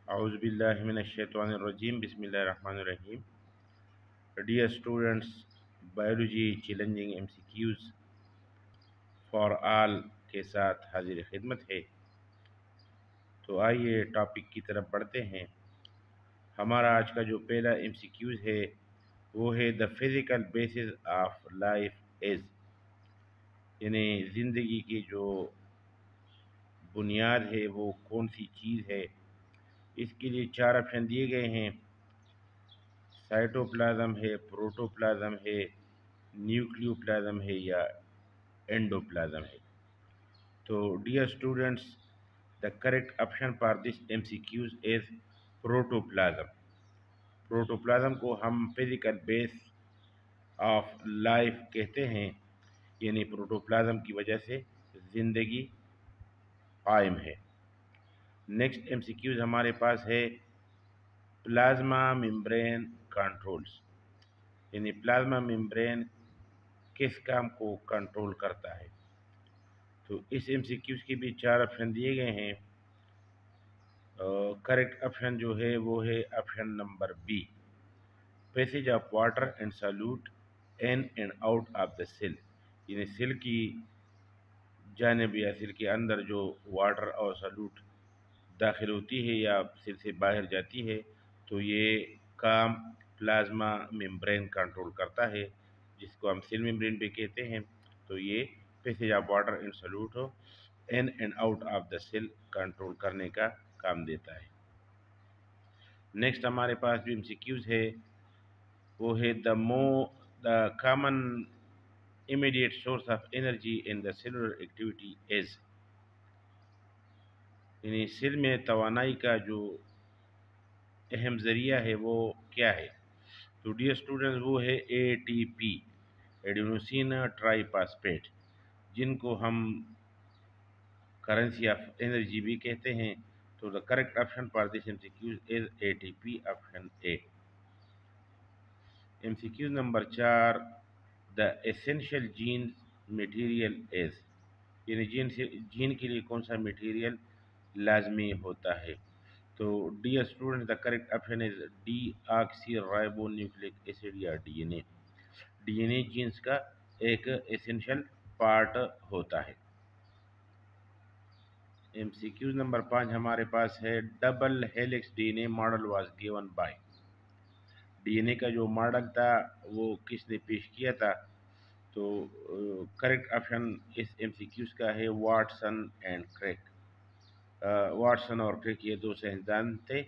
A'udhu billahi minash shaitanir rajim. Bismillahir rahmanir rahim. Dear students, biology challenging MCQs for all کے ساتھ حاضر خدمت ہے. تو آئیے ٹاپک کی طرف بڑھتے ہیں. ہمارا آج کا جو پہلا MCQs ہے وہ ہے the physical basis of life is, یعنی زندگی کی جو بنیاد ہے وہ کون سی چیز ہے. اس کے لیے 4 آپشن دیے گئے ہیں. سائٹوپلازم ہے، پروٹوپلازم ہے، نیوکلیوپلازم ہے یا اینڈوپلازم ہے. تو dear students, the correct option for this MCQs is protoplasm. Protoplasm کو ہم فزیکل بیس آف لائف کہتے ہیں، یعنی پروٹوپلازم کی وجہ سے زندگی قائم ہے. نیکسٹ MCQs ہمارے پاس ہے پلازما ممبرین کنٹرولز، یعنی پلازما ممبرین کس کام کو کنٹرول کرتا ہے. تو اس MCQs کے بھی 4 آپشن دیے گئے ہیں. کریکٹ آپشن جو ہے وہ ہے option number B, passage of water and solute in and out of the cell, یعنی سیل کی جانب یا سیل کے اندر جو واٹر اور سالوٹ داخل ہوتی ہے یا سیل سے باہر جاتی ہے، تو یہ کام پلازما ممبرین کنٹرول کرتا ہے، جس کو ہم سیل ممبرین بھی کہتے ہیں. تو یہ passage of water and solute in and out of the cell control کرنے کا کام دیتا ہے. نیکسٹ ہمارے پاس جو MCQs ہے وہ ہے the common immediate source of energy in the cellular activity is، یعنی سیل میں توانائی کا جو اہم ذریعہ ہے وہ کیا ہے. تو ڈیئر اسٹوڈنٹس، وہ ہے ATP، ایڈینوسین ٹرائی فاسفیٹ، جن کو ہم کرنسی آف انرجی بھی کہتے ہیں. تو the correct option for this MCQs is ATP، option A. MCQ number 4، the essential gene material is, یعنی جین کے لیے کون سا میٹیریل لازمی ہوتا ہے. تو dear student, the correct option is deoxyribonucleic acid یا DNA. DNA جینس کا ایک ایسینشیل پارٹ ہوتا ہے. MCQ نمبر 5 ہمارے پاس ہے double helix DNA model was given by. DNA کا جو ماڈل تھا وہ کس نے پیش کیا تھا. تو کریکٹ آپشن اس MCQs کا ہے واٹسن اینڈ کریک. واٹسن اور کریک یہ 2 سائنسدان تھے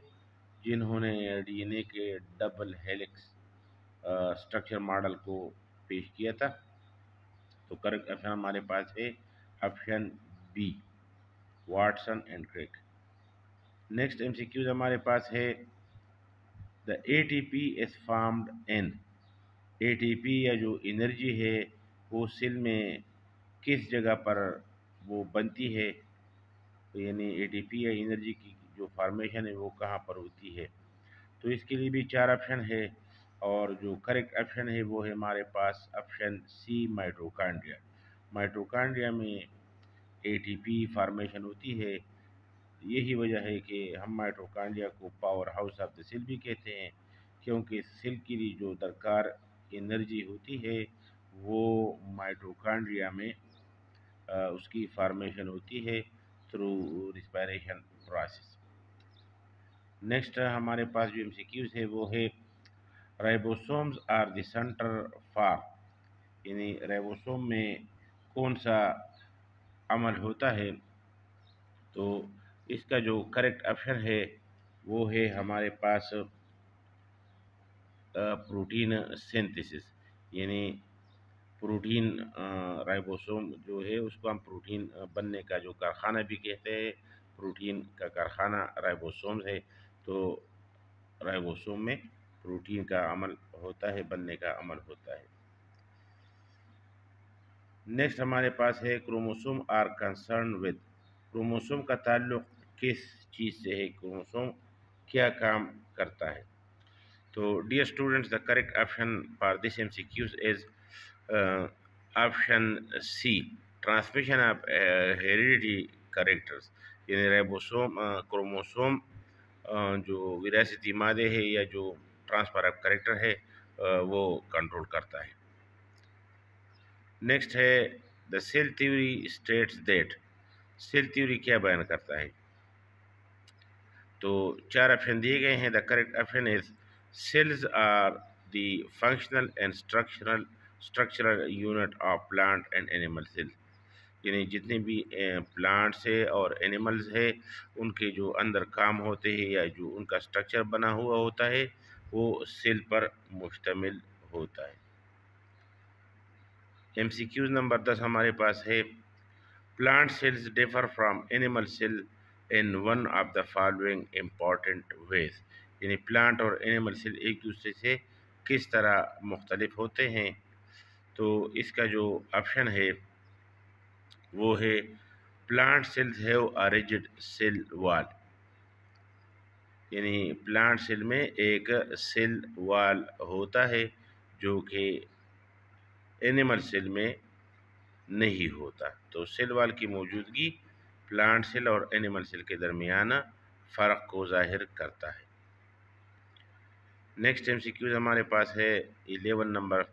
جنہوں نے DNA کے ڈبل ہیلکس اسٹرکچر ماڈل کو پیش کیا تھا. تو کریکٹ آپشن ہمارے پاس ہے option B, Watson and Crick. Next MCQs ہمارے پاس ہے دا ATP is formed in، ATP یا جو انرجی ہے وہ سیل میں کس جگہ پر وہ بنتی ہے، یعنی ATP یا انرجی کی جو فارمیشن ہے وہ کہاں پر ہوتی ہے. تو اس کے لیے بھی 4 آپشن ہے، اور جو کریکٹ آپشن ہے وہ ہے ہمارے پاس آپشن سی، مائٹوکانڈریا. مائٹوکانڈریا میں ATP فارمیشن ہوتی ہے. یہی وجہ ہے کہ ہم مائٹوکانڈریا کو power house of the cell بھی کہتے ہیں، کیونکہ سیل کے لیے جو درکار انرجی ہوتی ہے وہ مائٹوکانڈریا میں اس کی فارمیشن ہوتی ہے تھرو ریسپائریشن پروسیس. نیکسٹ ہمارے پاس جو MCQs ہے وہ ہے ribosomes are the centre for, یعنی رائبوسوم میں کون سا عمل ہوتا ہے. تو اس کا جو کریکٹ آپشن ہے وہ ہے ہمارے پاس پروٹین سینتھیسس، یعنی پروٹین رائبوسوم جو ہے اس کو ہم پروٹین بننے کا جو کارخانہ بھی کہتے ہیں، پروٹین کا کارخانہ رائبوسوم ہے. تو رائبوسوم میں پروٹین کا عمل ہوتا ہے، بننے کا عمل ہوتا ہے. نیکسٹ ہمارے پاس ہے chromosome are concern with, chromosome کا تعلق کس چیز سے ہے، کروموسوم کیا کام کرتا ہے. تو dear students, the correct option for this MCQs is option C, transmission of heredity characters, یعنی رائبوسوم کروموسوم جو وراثتی مادے ہے یا جو ٹرانسفر آف کریکٹر ہے وہ کنٹرول کرتا ہے۔ نیکسٹ ہے the cell theory states that, cell theory کیا بیان کرتا ہے؟ تو 4 آپشن دیے گئے ہیں۔ The correct option is cells are the functional and structural unit of plant and animal cell, یعنی جتنے بھی پلانٹس ہے اور اینیملز ہے ان کے جو اندر کام ہوتے ہیں یا جو ان کا اسٹرکچر بنا ہوا ہوتا ہے وہ سیل پر مشتمل ہوتا ہے۔ ایم سی کیوز نمبر 10 ہمارے پاس ہے، plant cells differ from animal cell in one of the following important ways, یعنی پلانٹ اور اینیمل سیل ایک دوسرے سے کس طرح مختلف ہوتے ہیں؟ تو اس کا جو آپشن ہے وہ ہے plant cells have a rigid cell wall, یعنی پلانٹ سیل میں ایک سیل وال ہوتا ہے جو کہ اینیمل سیل میں نہیں ہوتا۔ تو سیل وال کی موجودگی پلانٹ سیل اور اینیمل سیل کے درمیان فرق کو ظاہر کرتا ہے۔ نیکسٹ ایم سی کیوز ہمارے پاس ہے 11 number,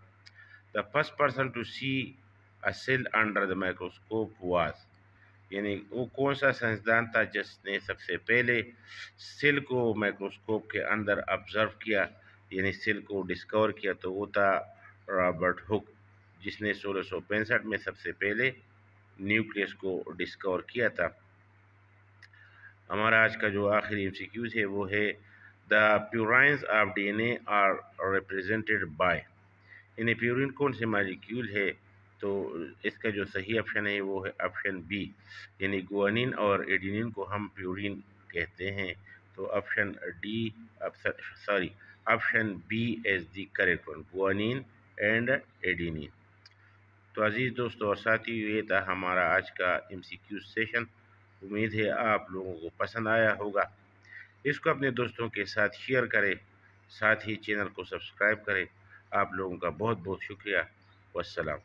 the first person to see a cell under the microscope was, یعنی وہ کون سا سائنسدان تھا جس نے سب سے پہلے سیل کو مائکروسکوپ کے اندر آبزرو کیا، یعنی سیل کو ڈسکور کیا؟ تو وہ تھا رابرٹ ہک، جس نے 1665 میں سب سے پہلے نیوکلیس کو ڈسکور کیا تھا۔ ہمارا آج کا جو آخری ایم سی کیوز ہے وہ ہے the purines of D N A are represented by, یعنی پیورین کون سے مالیکیول ہے؟ تو اس کا جو صحیح آپشن ہے وہ ہے آپشن بی، یعنی گوانین اور ایڈینین کو ہم پیورین کہتے ہیں۔ تو option B is the correct one, guanine and adenine. تو عزیز دوستو اور ساتھیو، یہ تھا ہمارا آج کا ایم سی کیو سیشن، امید ہے آپ لوگوں کو پسند آیا ہوگا۔ اس کو اپنے دوستوں کے ساتھ شیئر کریں، ساتھ ہی چینل کو سبسکرائب کریں۔ آپ لوگوں کا بہت بہت شکریہ، والسلام۔